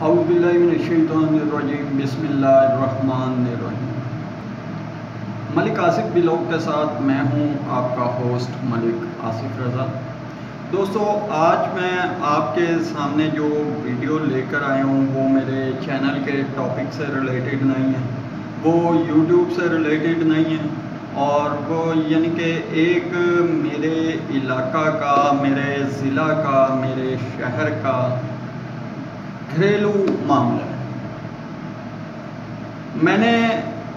اعوذ باللہ من الشیطان الرجیم بسم اللہ الرحمن الرحیم۔ ملک آصف بلاگ کے ساتھ میں ہوں آپ کا ہوسٹ ملک آصف رضا۔ دوستو، آج میں آپ کے سامنے جو ویڈیو لے کر آیا ہوں وہ میرے چینل کے ٹاپک سے ریلیٹڈ نہیں ہے، وہ یوٹیوب سے ریلیٹڈ نہیں ہے، اور وہ یعنی کہ ایک میرے علاقہ کا، میرے ضلع کا، میرے شہر کا گھریلو معاملہ ہے۔ میں نے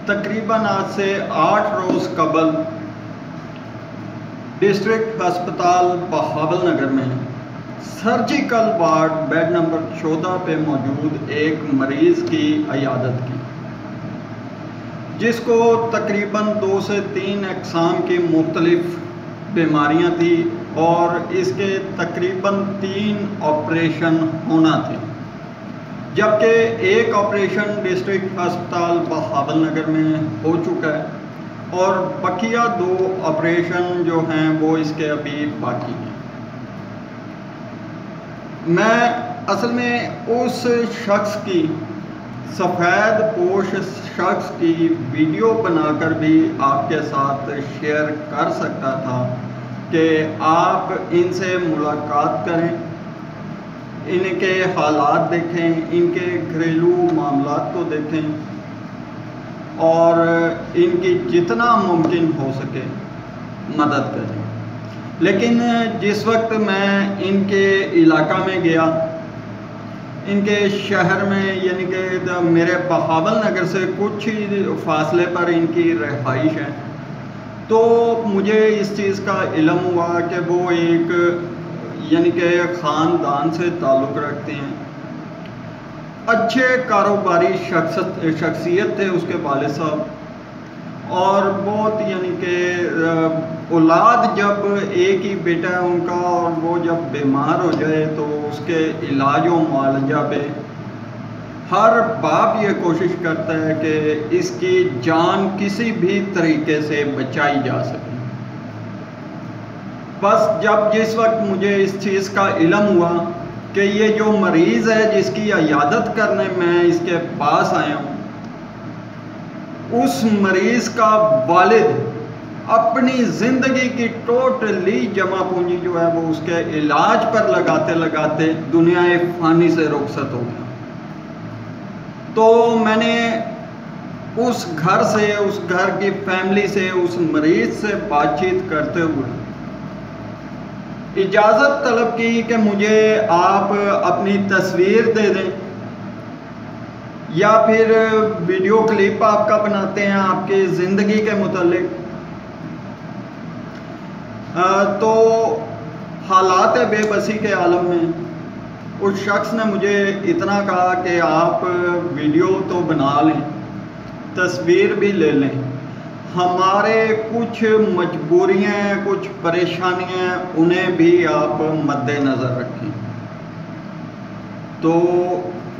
تقریباً آج سے 8 روز قبل ڈسٹرکٹ ہسپتال بہاول نگر میں سرجیکل وارڈ بیڈ نمبر 14 پہ موجود ایک مریض کی عیادت کی، جس کو تقریباً 2 سے 3 اقسام کی مختلف بیماریاں تھیں اور اس کے تقریباً 3 آپریشن ہونا تھے، جبکہ ایک آپریشن ڈسٹرکٹ ہسپتال بہاول نگر میں ہو چکا ہے اور بقیہ 2 آپریشن جو ہیں وہ اس کے ابھی باقی ہیں۔ میں اصل میں اس شخص کی، سفید پوش شخص کی ویڈیو بنا کر بھی آپ کے ساتھ شیئر کر سکتا تھا کہ آپ ان سے ملاقات کریں، ان کے حالات دیکھیں، ان کے گھریلو معاملات کو دیکھیں اور ان کی جتنا ممکن ہو سکے مدد کریں۔ لیکن جس وقت میں ان کے علاقہ میں گیا، ان کے شہر میں، یعنی کہ میرے بہاول نگر سے کچھ ہی فاصلے پر ان کی رہائش ہے، تو مجھے اس چیز کا علم ہوا کہ وہ ایک یعنی کہ خاندان سے تعلق رکھتے ہیں، اچھے کاروباری شخصیت تھے اس کے والد صاحب، اور بہت یعنی کہ اولاد جب ایک ہی بیٹا ہے ان کا اور وہ جب بیمار ہو جائے تو اس کے علاج و معالجہ پہ ہر باپ یہ کوشش کرتا ہے کہ اس کی جان کسی بھی طریقے سے بچائی جا سکے۔ بس جس وقت مجھے اس چیز کا علم ہوا کہ یہ جو مریض ہے جس کی عیادت کرنے میں اس کے پاس آیا ہوں، اس مریض کا والد اپنی زندگی کی ٹوٹلی جمع پونجی جو ہے وہ اس کے علاج پر لگاتے لگاتے دنیا فانی سے رخصت ہو گیا، تو میں نے اس گھر سے، اس گھر کی فیملی سے، اس مریض سے بات چیت کرتے ہوئے اجازت طلب کی کہ مجھے آپ اپنی تصویر دے دیں یا پھر ویڈیو کلپ آپ کا بناتے ہیں آپ کی زندگی کے متعلق۔ تو حالات بے بسی کے عالم میں اس شخص نے مجھے اتنا کہا کہ آپ ویڈیو تو بنا لیں، تصویر بھی لے لیں، ہمارے کچھ مجبوریاں، کچھ پریشانیاں، انہیں بھی آپ مد نظر رکھیں۔ تو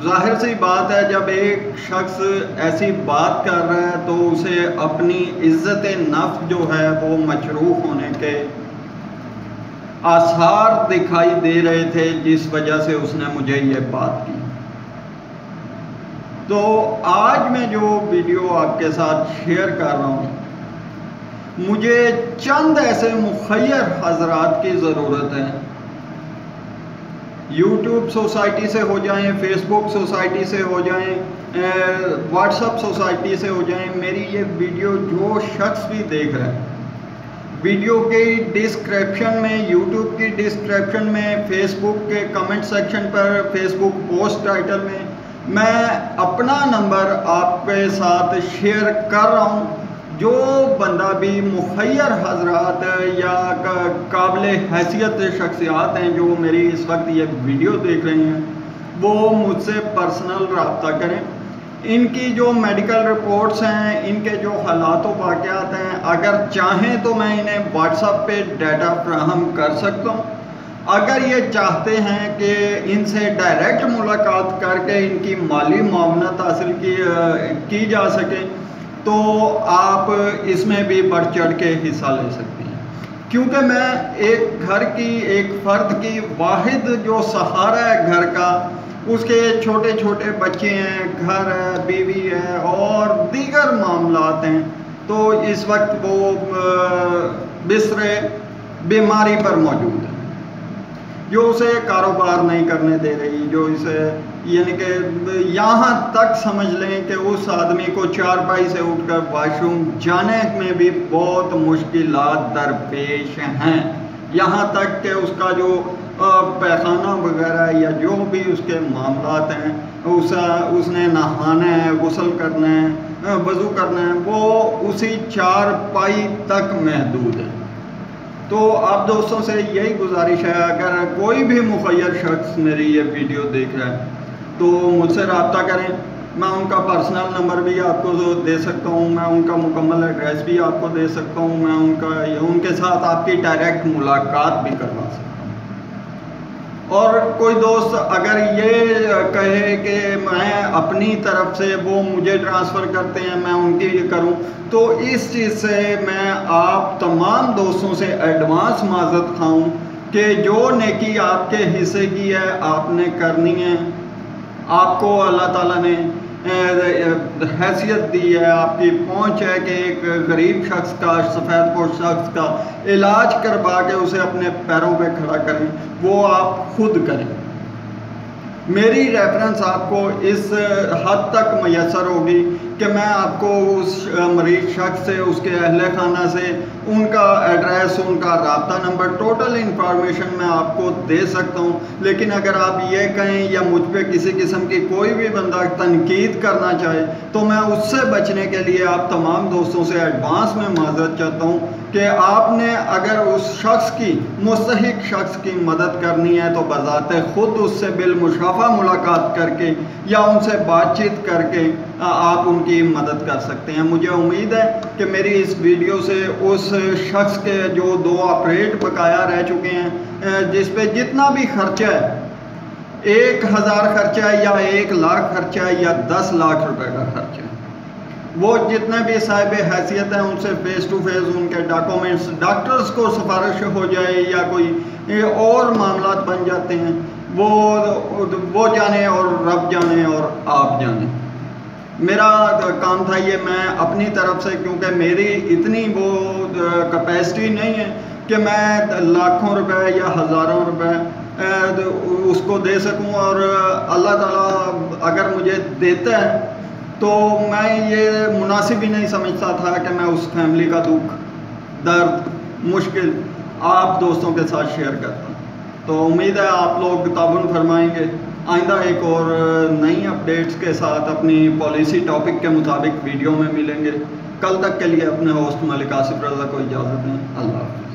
ظاہر سی بات ہے جب ایک شخص ایسی بات کر رہا ہے تو اسے اپنی عزت نفس جو ہے وہ مجروح ہونے کے آثار دکھائی دے رہے تھے، جس وجہ سے اس نے مجھے یہ بات کی۔ تو آج میں جو ویڈیو آپ کے ساتھ شیئر کر رہا ہوں، مجھے چند ایسے مخیر حضرات کی ضرورت ہے، یوٹیوب سوسائٹی سے ہو جائیں، فیس بک سوسائٹی سے ہو جائیں، واٹس اپ سوسائٹی سے ہو جائیں، میری یہ ویڈیو جو شخص بھی دیکھ رہا ہے، ویڈیو کی ڈسکرپشن میں، یوٹیوب کی ڈسکرپشن میں، فیس بک کے کمنٹ سیکشن پر، فیس بک پوسٹ ٹائٹل میں اپنا نمبر آپ کے ساتھ شیئر کر رہا ہوں۔ جو بندہ بھی مخیر حضرات یا قابل حیثیت شخصیات ہیں جو میری اس وقت یہ ویڈیو دیکھ رہے ہیں، وہ مجھ سے پرسنل رابطہ کریں۔ ان کی جو میڈیکل رپورٹس ہیں، ان کے جو حالات و واقعات ہیں، اگر چاہیں تو میں انہیں واٹس ایپ پہ ڈیٹا فراہم کر سکتا ہوں۔ اگر یہ چاہتے ہیں کہ ان سے ڈائریکٹ ملاقات کر کے ان کی مالی معاونت حاصل کی جا سکے تو آپ اس میں بھی بڑھ چڑھ کے حصہ لے سکتے ہیں، کیونکہ میں ایک گھر کی، ایک فرد کی واحد جو سہارا ہے گھر کا، اس کے چھوٹے چھوٹے بچے ہیں، گھر ہے، بیوی ہے اور دیگر معاملات ہیں، تو اس وقت وہ بسترے بیماری پر موجود ہے، جو اسے کاروبار نہیں کرنے دے رہی، جو اسے یعنی کہ یہاں تک سمجھ لیں کہ اس آدمی کو چارپائی سے اٹھ کر واش روم جانے میں بھی بہت مشکلات درپیش ہیں، یہاں تک کہ اس کا جو پیخانہ وغیرہ یا جو بھی اس کے معاملات ہیں، اس نے نہانا ہے، غسل کرنا ہے، وضو کرنا ہے، وہ اسی چارپائی تک محدود ہے۔ تو آپ دوستوں سے یہی گزارش ہے، اگر کوئی بھی مخیر شخص میری یہ ویڈیو دیکھ رہا ہے تو مجھ سے رابطہ کریں، میں ان کا پرسنل نمبر بھی آپ کو دے سکتا ہوں، میں ان کا مکمل ایڈریس بھی آپ کو دے سکتا ہوں، میں ان کے ساتھ آپ کی ڈائریکٹ ملاقات بھی کروا سکتا ہوں۔ اور کوئی دوست اگر یہ کہے کہ میں اپنی طرف سے وہ مجھے ٹرانسفر کرتے ہیں میں ان کی کروں، تو اس چیز سے میں آپ تمام دوستوں سے ایڈوانس معذرت خواہ ہوں کہ جو نیکی آپ کے حصے کی ہے آپ نے کرنی ہے، آپ کو اللہ تعالیٰ نے حیثیت دی ہے، آپ کی پہنچ ہے کہ ایک غریب شخص کا، سفید پوش شخص کا علاج کروا کے اسے اپنے پیروں پہ کھڑا کریں، وہ آپ خود کریں۔ میری ریفرنس آپ کو اس حد تک میسر ہوگی کہ میں آپ کو اس مریض شخص سے، اس کے اہل خانہ سے ان کا ایڈریس، ان کا رابطہ نمبر، ٹوٹل انفارمیشن میں آپ کو دے سکتا ہوں، لیکن اگر آپ یہ کہیں یا مجھ پہ کسی قسم کی کوئی بھی بندہ تنقید کرنا چاہے تو میں اس سے بچنے کے لیے آپ تمام دوستوں سے ایڈوانس میں معذرت چاہتا ہوں کہ آپ نے اگر اس شخص کی، مستحق شخص کی مدد کرنی ہے تو بذات خود اس سے بالمشافہ ملاقات کر کے یا ان سے بات چیت کر کے آپ ان کی مدد کر سکتے ہیں۔ مجھے امید ہے کہ میری اس ویڈیو سے اس شخص کے جو 2 آپریٹ بقایا رہ چکے ہیں، جس پہ جتنا بھی خرچہ ہے، 1000 خرچہ ہے یا 1 لاکھ خرچہ ہے یا 10 لاکھ روپے کا خرچہ ہے، وہ جتنے بھی صاحب حیثیت ہیں ان سے فیس ٹو فیس ان کے ڈاکومنٹس، ڈاکٹرز کو سفارش ہو جائے یا کوئی اور معاملات بن جاتے ہیں، وہ جانے اور رب جانے اور آپ جانے۔ میرا کام تھا یہ، میں اپنی طرف سے، کیونکہ میری اتنی وہ کیپیسٹی نہیں ہے کہ میں لاکھوں روپے یا ہزاروں روپے اس کو دے سکوں، اور اللہ تعالیٰ اگر مجھے دیتا ہے تو میں یہ مناسب ہی نہیں سمجھتا تھا کہ میں اس فیملی کا دکھ، درد، مشکل آپ دوستوں کے ساتھ شیئر کرتا ہوں۔ تو امید ہے آپ لوگ تعاون فرمائیں گے، آئندہ ایک اور نئی اپڈیٹس کے ساتھ اپنی پالیسی ٹاپک کے مطابق ویڈیو میں ملیں گے۔ کل تک کے لیے اپنے ہوسٹ ملک آصف رضا کو اجازت دیں۔ اللہ حافظ۔